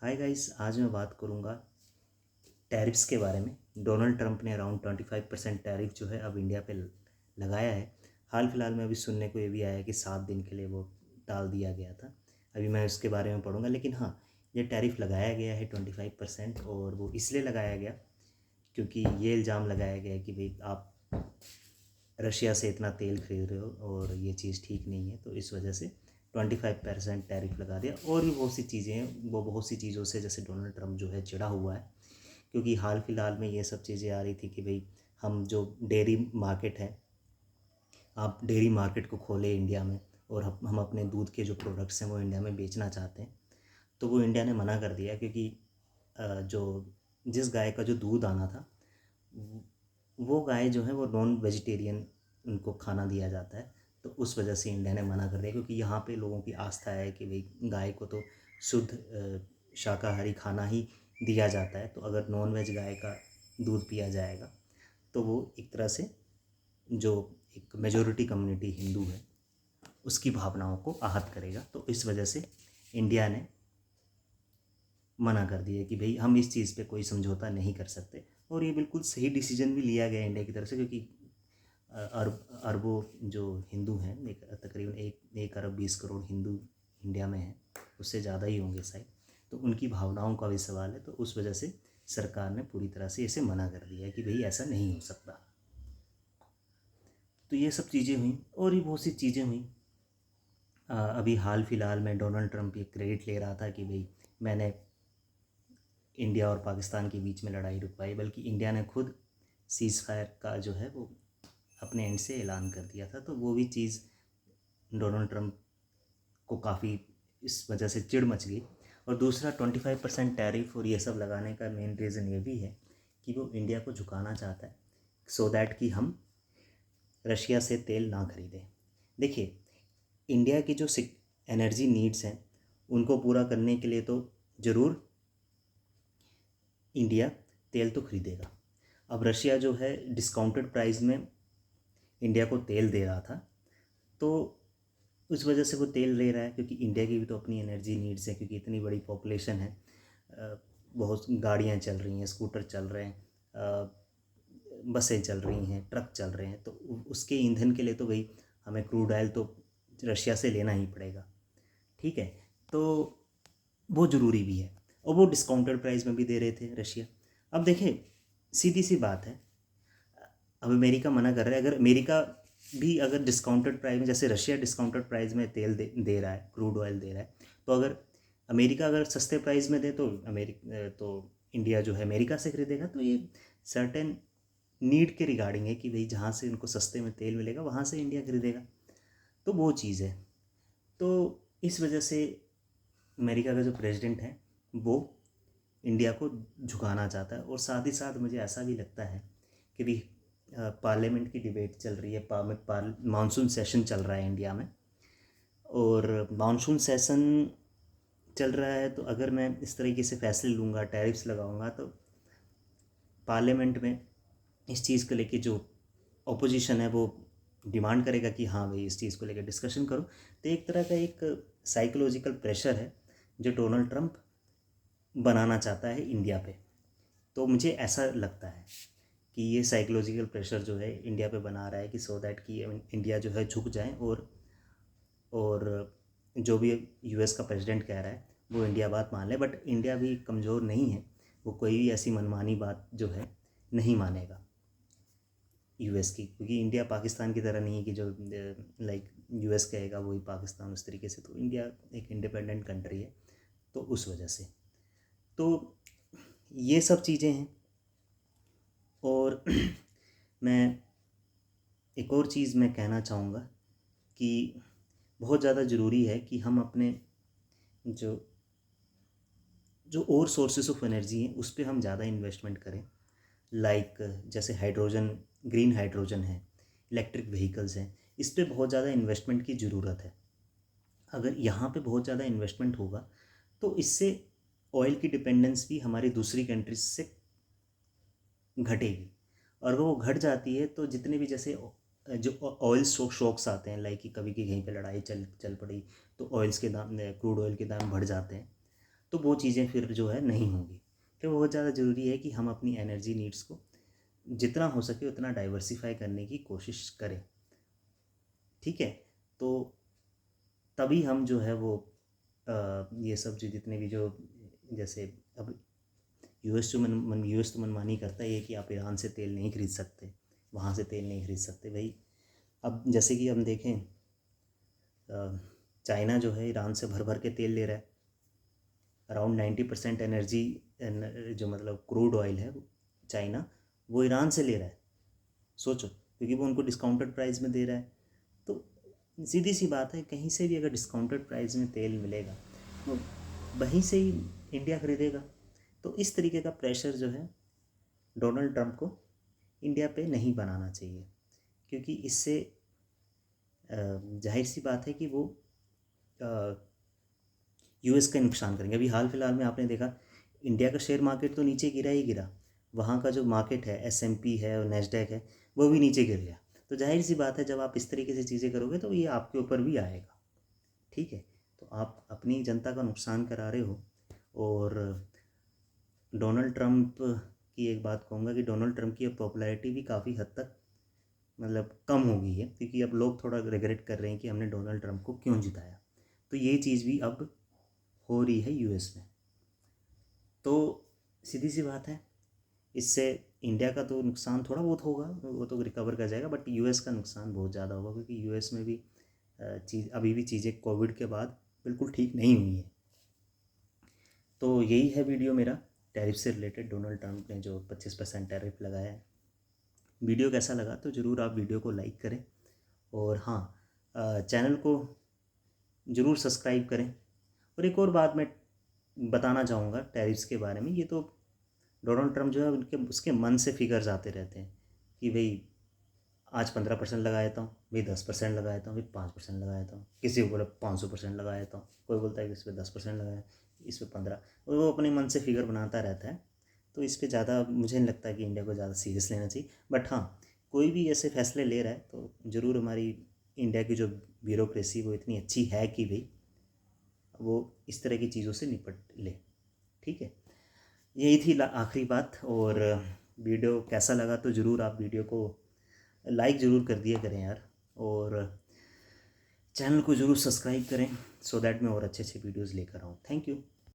Hi guys, आज मैं बात करूँगा टैरिफ्स के बारे में। डोनाल्ड ट्रंप ने अराउंड 25% टैरिफ जो है अब इंडिया पे लगाया है। हाल फिलहाल में अभी सुनने को ये भी आया है कि 7 दिन के लिए वो टाल दिया गया था। अभी मैं उसके बारे में पढ़ूंगा, लेकिन हाँ, ये टैरिफ लगाया गया है 25%, और वो इसलिए लगाया गया क्योंकि ये इल्ज़ाम लगाया गया है कि भाई आप रशिया से इतना तेल खरीद रहे हो और ये चीज़ ठीक नहीं है, तो इस वजह से 25% टैरिफ लगा दिया। और भी बहुत सी चीज़ें हैं, वो बहुत सी चीज़ों से जैसे डोनाल्ड ट्रंप जो है चिढ़ा हुआ है, क्योंकि हाल फिलहाल में ये सब चीज़ें आ रही थी कि भाई हम जो डेयरी मार्केट है, आप डेयरी मार्केट को खोले इंडिया में, और हम अपने दूध के जो प्रोडक्ट्स हैं वो इंडिया में बेचना चाहते हैं। तो वो इंडिया ने मना कर दिया, क्योंकि जो जिस गाय का जो दूध आना था, वो गाय जो है वो नॉन वेजिटेरियन उनको खाना दिया जाता है। तो उस वजह से इंडिया ने मना कर दिया, क्योंकि यहाँ पे लोगों की आस्था है कि भाई गाय को तो शुद्ध शाकाहारी खाना ही दिया जाता है, तो अगर नॉन वेज गाय का दूध पिया जाएगा तो वो एक तरह से जो एक मेजॉरिटी कम्युनिटी हिंदू है उसकी भावनाओं को आहत करेगा। तो इस वजह से इंडिया ने मना कर दिया कि भाई हम इस चीज़ पे कोई समझौता नहीं कर सकते। और ये बिल्कुल सही डिसीजन भी लिया गया इंडिया की तरफ से, क्योंकि अरबों जो हिंदू हैं, तकरीबन 1 अरब 20 करोड़ हिंदू इंडिया में हैं, उससे ज़्यादा ही होंगे शायद। तो उनकी भावनाओं का भी सवाल है, तो उस वजह से सरकार ने पूरी तरह से इसे मना कर दिया कि भाई ऐसा नहीं हो सकता। तो ये सब चीज़ें हुई, और भी बहुत सी चीज़ें हुई। अभी हाल फिलहाल में डोनाल्ड ट्रंप ये क्रेडिट ले रहा था कि भाई मैंने इंडिया और पाकिस्तान के बीच में लड़ाई रुकवाई, बल्कि इंडिया ने खुद सीज़ फायर का जो है वो अपने एंड से ऐलान कर दिया था। तो वो भी चीज़ डोनाल्ड ट्रंप को काफ़ी इस वजह से चिढ़ मच गई। और दूसरा 25% टैरिफ और ये सब लगाने का मेन रीज़न ये भी है कि वो इंडिया को झुकाना चाहता है, सो दैट कि हम रशिया से तेल ना खरीदें। देखिए, इंडिया की जो एनर्जी नीड्स हैं उनको पूरा करने के लिए तो ज़रूर इंडिया तेल तो खरीदेगा। अब रशिया जो है डिस्काउंटेड प्राइस में इंडिया को तेल दे रहा था, तो उस वजह से वो तेल ले रहा है, क्योंकि इंडिया की भी तो अपनी एनर्जी नीड्स है, क्योंकि इतनी बड़ी पॉपुलेशन है, बहुत गाड़ियाँ चल रही हैं, स्कूटर चल रहे हैं, बसें चल रही हैं, ट्रक चल रहे हैं, तो उसके ईंधन के लिए तो भाई हमें क्रूड ऑयल तो रशिया से लेना ही पड़ेगा। ठीक है, तो वो ज़रूरी भी है, और वो डिस्काउंटेड प्राइस में भी दे रहे थे रशिया। अब देखिए, सीधी सी बात है, अब अमेरिका मना कर रहा है। अगर अमेरिका भी अगर डिस्काउंटेड प्राइस में, जैसे रशिया डिस्काउंटेड प्राइस में तेल दे रहा है, क्रूड ऑयल दे रहा है, तो अगर अमेरिका अगर सस्ते प्राइस में दे तो तो इंडिया जो है अमेरिका से खरीदेगा। तो ये सर्टेन नीड के रिगार्डिंग है कि भाई जहाँ से उनको सस्ते में तेल मिलेगा वहाँ से इंडिया खरीदेगा, तो वो चीज़ है। तो इस वजह से अमेरिका का जो प्रेसिडेंट है वो इंडिया को झुकाना चाहता है। और साथ ही साथ मुझे ऐसा भी लगता है कि भी पार्लियामेंट की डिबेट चल रही है, मानसून सेशन चल रहा है इंडिया में, और मानसून सेशन चल रहा है, तो अगर मैं इस तरीके से फैसले लूँगा, टैरिफ्स लगाऊंगा, तो पार्लियामेंट में इस चीज़ को लेके जो ऑपोजिशन है वो डिमांड करेगा कि हाँ भाई इस चीज़ को लेकर डिस्कशन करो। तो एक तरह का एक साइकोलॉजिकल प्रेशर है जो डोनाल्ड ट्रंप बनाना चाहता है इंडिया पे। तो मुझे ऐसा लगता है कि ये साइकोलॉजिकल प्रेशर जो है इंडिया पे बना रहा है, कि सो दैट कि इंडिया जो है झुक जाए, और जो भी यूएस का प्रेसिडेंट कह रहा है वो इंडिया बात मान ले। बट इंडिया भी कमज़ोर नहीं है, वो कोई भी ऐसी मनमानी बात जो है नहीं मानेगा यूएस की, क्योंकि इंडिया पाकिस्तान की तरह नहीं है कि जो लाइक यूएस कहेगा वही पाकिस्तान, उस तरीके से। तो इंडिया एक इंडिपेंडेंट कंट्री है, तो उस वजह से तो ये सब चीज़ें हैं। और मैं एक और चीज़ मैं कहना चाहूँगा कि बहुत ज़्यादा ज़रूरी है कि हम अपने जो जो और सोर्सेस ऑफ एनर्जी हैं उस पर हम ज़्यादा इन्वेस्टमेंट करें। लाइक जैसे हाइड्रोजन, ग्रीन हाइड्रोजन है, इलेक्ट्रिक व्हीकल्स हैं, इस पर बहुत ज़्यादा इन्वेस्टमेंट की ज़रूरत है। अगर यहाँ पे बहुत ज़्यादा इन्वेस्टमेंट होगा तो इससे ऑयल की डिपेंडेंस भी हमारी दूसरी कंट्रीज से घटेगी। और वो घट जाती है तो जितने भी जैसे जो ऑयल शॉक्स आते हैं, लाइक कि कभी की कहीं पे लड़ाई चल चल पड़ी, तो ऑयल्स के दाम, क्रूड ऑयल के दाम बढ़ जाते हैं। तो वो चीज़ें फिर जो है नहीं होंगी। तो बहुत ज़्यादा ज़रूरी है कि हम अपनी एनर्जी नीड्स को जितना हो सके उतना डाइवर्सिफाई करने की कोशिश करें। ठीक है, तो तभी हम जो है वो ये सब जो जितने भी जो जैसे अब यूएस तो मनमानी करता ही है कि आप ईरान से तेल नहीं खरीद सकते, वहाँ से तेल नहीं खरीद सकते भाई। अब जैसे कि हम देखें, चाइना जो है ईरान से भर भर के तेल ले रहा है। अराउंड 90% एनर्जी जो मतलब क्रूड ऑयल है चाइना वो ईरान से ले रहा है। सोचो, क्योंकि वो उनको डिस्काउंटेड प्राइस में दे रहा है। तो सीधी सी बात है, कहीं से भी अगर डिस्काउंटेड प्राइस में तेल मिलेगा तो वहीं से ही इंडिया खरीदेगा। तो इस तरीके का प्रेशर जो है डोनाल्ड ट्रंप को इंडिया पे नहीं बनाना चाहिए, क्योंकि इससे जाहिर सी बात है कि वो यूएस का नुकसान करेंगे। अभी हाल फिलहाल में आपने देखा इंडिया का शेयर मार्केट तो नीचे गिरा ही गिरा, वहाँ का जो मार्केट है एसएमपी है और नेस्डैक है वो भी नीचे गिर गया। तो जाहिर सी बात है जब आप इस तरीके से चीज़ें करोगे तो ये आपके ऊपर भी आएगा। ठीक है, तो आप अपनी जनता का नुकसान करा रहे हो। और डोनाल्ड ट्रंप की एक बात कहूँगा कि डोनाल्ड ट्रंप की अब पॉपुलैरिटी भी काफ़ी हद तक मतलब कम हो गई है, क्योंकि अब लोग थोड़ा रिग्रेट कर रहे हैं कि हमने डोनाल्ड ट्रंप को क्यों जिताया। तो ये चीज़ भी अब हो रही है यूएस में। तो सीधी सी बात है, इससे इंडिया का तो नुकसान थोड़ा बहुत होगा, वो तो रिकवर कर जाएगा, बट यूएस का नुकसान बहुत ज़्यादा होगा, क्योंकि यूएस में भी अभी भी चीज़ें कोविड के बाद बिल्कुल ठीक नहीं हुई हैं। तो यही है वीडियो मेरा टैरिफ से रिलेटेड। डोनाल्ड ट्रंप ने जो 25% टैरिफ लगाया है। वीडियो कैसा लगा तो ज़रूर आप वीडियो को लाइक करें, और हाँ, चैनल को ज़रूर सब्सक्राइब करें। और एक और बात मैं बताना चाहूँगा टैरिफ्स के बारे में, ये तो डोनाल्ड ट्रंप जो है उनके उसके मन से फिगर्स आते रहते हैं कि भाई आज 15% लगा देता हूँ, भाई 10% लगा देता हूँ, भाई 5% लगा देता हूँ, किसी को बोला 500% लगा देता हूँ, कोई बोलता है कि इस पर 10% लगाया, इस पर 15, और वो अपने मन से फिगर बनाता रहता है। तो इस पर ज़्यादा मुझे नहीं लगता कि इंडिया को ज़्यादा सीरियस लेना चाहिए। बट हाँ, कोई भी ऐसे फैसले ले रहा है तो ज़रूर हमारी इंडिया की जो ब्यूरोक्रेसी वो इतनी अच्छी है कि भाई वो इस तरह की चीज़ों से निपट ले। ठीक है, यही थी आखिरी बात। और वीडियो कैसा लगा तो ज़रूर आप वीडियो को लाइक ज़रूर कर दिया करें यार, और चैनल को ज़रूर सब्सक्राइब करें, सो दैट मैं और अच्छे अच्छे वीडियोज़ लेकर आऊँ। Thank you.